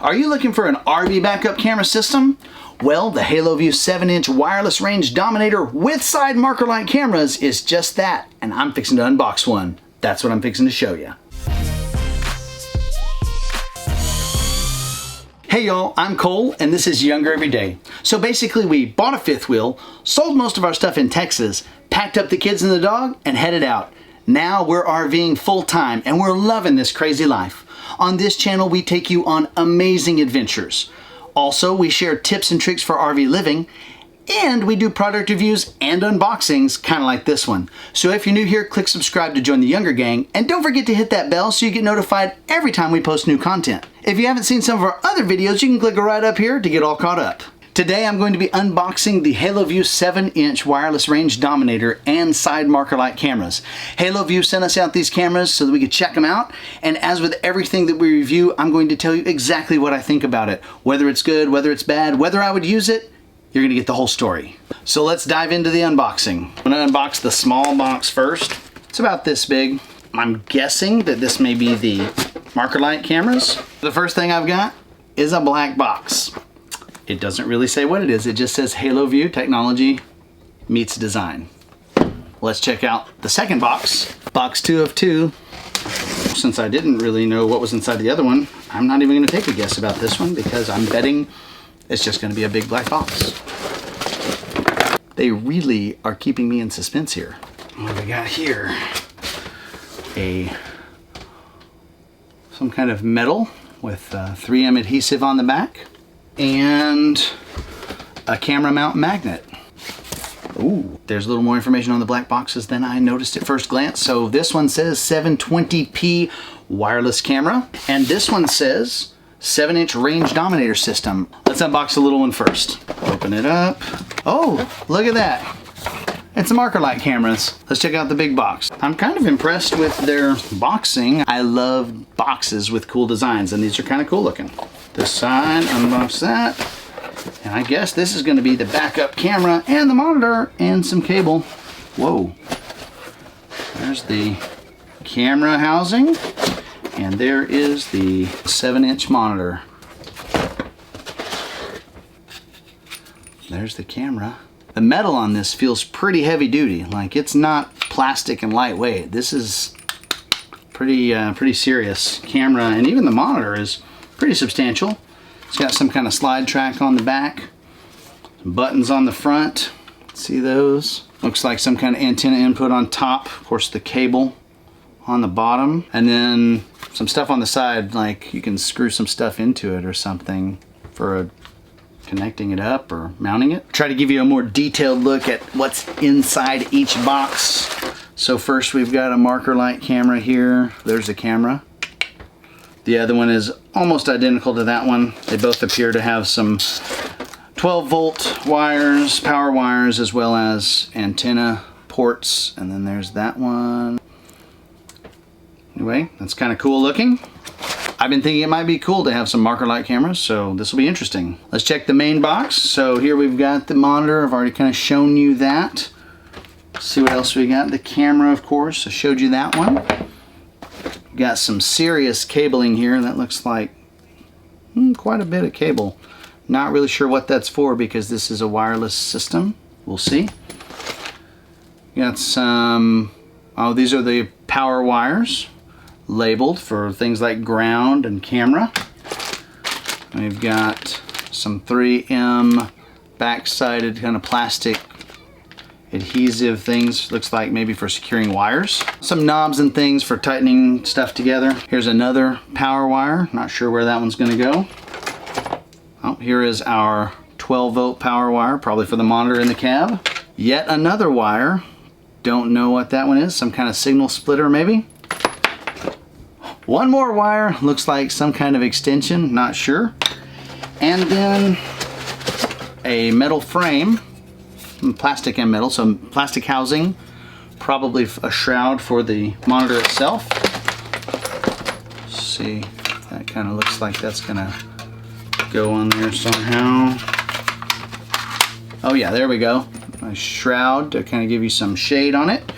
Are you looking for an RV backup camera system? Well, the Haloview 7-inch wireless range Dominator with side marker light cameras is just that, and I'm fixing to unbox one. That's what I'm fixing to show you. Hey y'all, I'm Cole, and this is Younger Every Day. So basically we bought a fifth wheel, sold most of our stuff in Texas, packed up the kids and the dog, and headed out. Now we're RVing full time, and we're loving this crazy life. On this channel, we take you on amazing adventures. Also, we share tips and tricks for RV living, and we do product reviews and unboxings, kind of like this one. So if you're new here, click subscribe to join the Younger Gang, and don't forget to hit that bell so you get notified every time we post new content. If you haven't seen some of our other videos, you can click right up here to get all caught up. Today I'm going to be unboxing the Haloview 7-inch wireless range Dominator and side marker light cameras. Haloview sent us out these cameras so that we could check them out, and as with everything that we review, I'm going to tell you exactly what I think about it. Whether it's good, whether it's bad, whether I would use it, you're going to get the whole story. So let's dive into the unboxing. I'm going to unbox the small box first. It's about this big. I'm guessing that this may be the marker light cameras. The first thing I've got is a black box. It doesn't really say what it is. It just says Haloview Technology meets design. Let's check out the second box. Box 2 of 2. Since I didn't really know what was inside the other one, I'm not even going to take a guess about this one because I'm betting it's just going to be a big black box. They really are keeping me in suspense here. What do we got here? Some kind of metal with 3M adhesive on the back. And a camera mount magnet. Ooh, there's a little more information on the black boxes than I noticed at first glance. So this one says 720p wireless camera, and this one says 7-inch range Dominator system. Let's unbox the little one first. Open it up. Oh, look at that. It's the marker light cameras. Let's check out the big box. I'm kind of impressed with their boxing. I love boxes with cool designs, and these are kind of cool looking. This side, unbox that. And I guess this is going to be the backup camera and the monitor and some cable. Whoa. There's the camera housing, and there is the 7-inch monitor. There's the camera. The metal on this feels pretty heavy duty. Like, it's not plastic and lightweight. This is pretty serious camera, and even the monitor is pretty substantial. It's got some kind of slide track on the back, some buttons on the front. See those? Looks like some kind of antenna input on top. Of course, the cable on the bottom, and then some stuff on the side, like you can screw some stuff into it or something for connecting it up or mounting it. Try to give you a more detailed look at what's inside each box. So first we've got a marker light camera here. There's a camera. The other one is almost identical to that one. They both appear to have some 12-volt wires, power wires, as well as antenna ports. And then there's that one. Anyway, that's kind of cool looking. I've been thinking it might be cool to have some marker light cameras, so this will be interesting. Let's check the main box. So here we've got the monitor. I've already kind of shown you that. Let's see what else we got. The camera, of course. I showed you that one. Got some serious cabling here. That looks like quite a bit of cable. Not really sure what that's for because this is a wireless system. We'll see. Got some, oh, these are the power wires labeled for things like ground and camera. We've got some 3M back-sided kind of plastic adhesive things, looks like maybe for securing wires. Some knobs and things for tightening stuff together. Here's another power wire, not sure where that one's gonna go. Oh, here is our 12-volt power wire, probably for the monitor in the cab. Yet another wire, don't know what that one is, some kind of signal splitter maybe. One more wire, looks like some kind of extension, not sure. And then a metal frame, plastic and metal, so plastic housing, probably a shroud for the monitor itself. Let's see, that kind of looks like that's gonna go on there somehow. Oh yeah, there we go. A shroud to kind of give you some shade on it,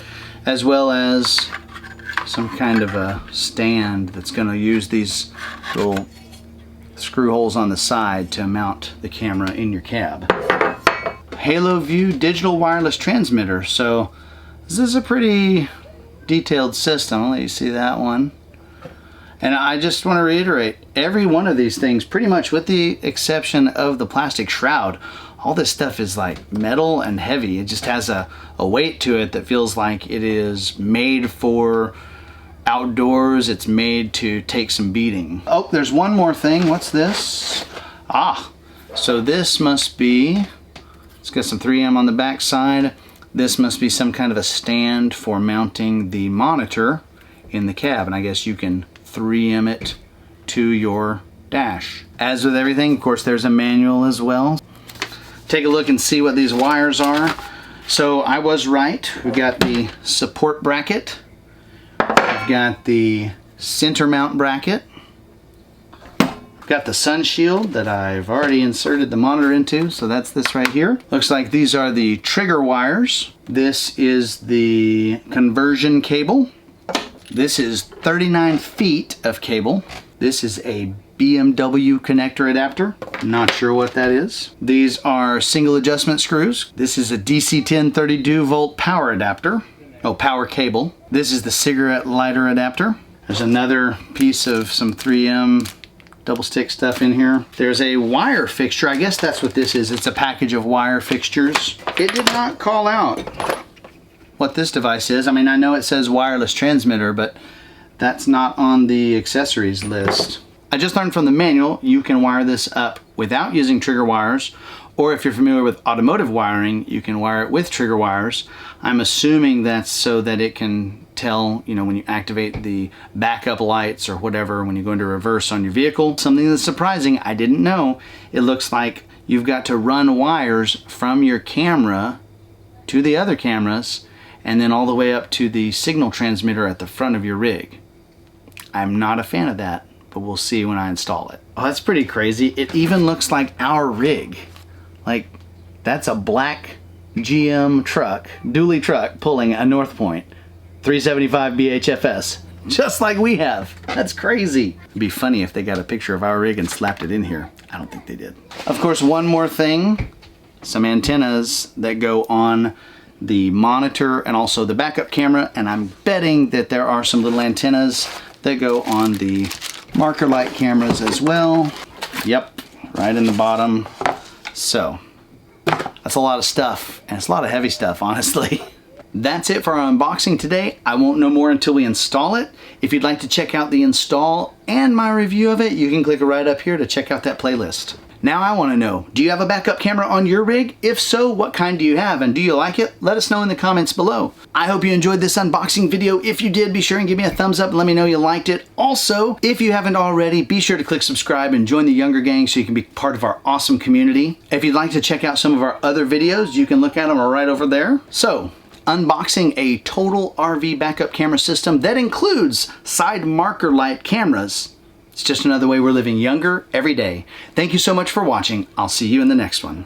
as well as some kind of a stand that's gonna use these little screw holes on the side to mount the camera in your cab. Haloview digital wireless transmitter. So this is a pretty detailed system. I'll let you see that one. And I just want to reiterate, every one of these things, pretty much with the exception of the plastic shroud, all this stuff is like metal and heavy. It just has a weight to it that feels like it is made for outdoors. It's made to take some beating. Oh, there's one more thing. What's this? Ah, so this must be, it's got some 3M on the back side. This must be some kind of a stand for mounting the monitor in the cab. And I guess you can 3M it to your dash. As with everything, of course, there's a manual as well. Take a look and see what these wires are. So I was right. We got the support bracket. We've got the center mount bracket. We've got the sun shield that I've already inserted the monitor into. So that's this right here. Looks like these are the trigger wires. This is the conversion cable. This is 39 feet of cable. This is a BMW connector adapter. Not sure what that is. These are single adjustment screws. This is a DC 10 32 volt power adapter. Oh, power cable. This is the cigarette lighter adapter. There's another piece of some 3M double stick stuff in here. There's a wire fixture. I guess that's what this is. It's a package of wire fixtures. It did not call out what this device is. I mean, I know it says wireless transmitter, but that's not on the accessories list. I just learned from the manual you can wire this up without using trigger wires, or if you're familiar with automotive wiring, you can wire it with trigger wires. I'm assuming that's so that it can tell, you know, when you activate the backup lights or whatever, when you go into reverse on your vehicle. Something that's surprising, I didn't know. It looks like you've got to run wires from your camera to the other cameras and then all the way up to the signal transmitter at the front of your rig. I'm not a fan of that, but we'll see when I install it. Oh, that's pretty crazy. It even looks like our rig. Like, that's a black GM truck, dually truck, pulling a North Point 375 BHFS, just like we have. That's crazy. It'd be funny if they got a picture of our rig and slapped it in here. I don't think they did. Of course, one more thing, some antennas that go on the monitor and also the backup camera, and I'm betting that there are some little antennas that go on the marker light cameras as well. Yep, right in the bottom. So that's a lot of stuff, and it's a lot of heavy stuff, honestly. That's it for our unboxing today. I won't know more until we install it. If you'd like to check out the install and my review of it, you can click right up here to check out that playlist. Now I want to know, do you have a backup camera on your rig? If so, what kind do you have, and do you like it? Let us know in the comments below. I hope you enjoyed this unboxing video. If you did, be sure and give me a thumbs up and let me know you liked it. Also, if you haven't already, be sure to click subscribe and join the younger gang so you can be part of our awesome community. If you'd like to check out some of our other videos, you can look at them right over there. So, unboxing a total RV backup camera system that includes side marker light cameras. It's just another way we're living younger every day. Thank you so much for watching. I'll see you in the next one.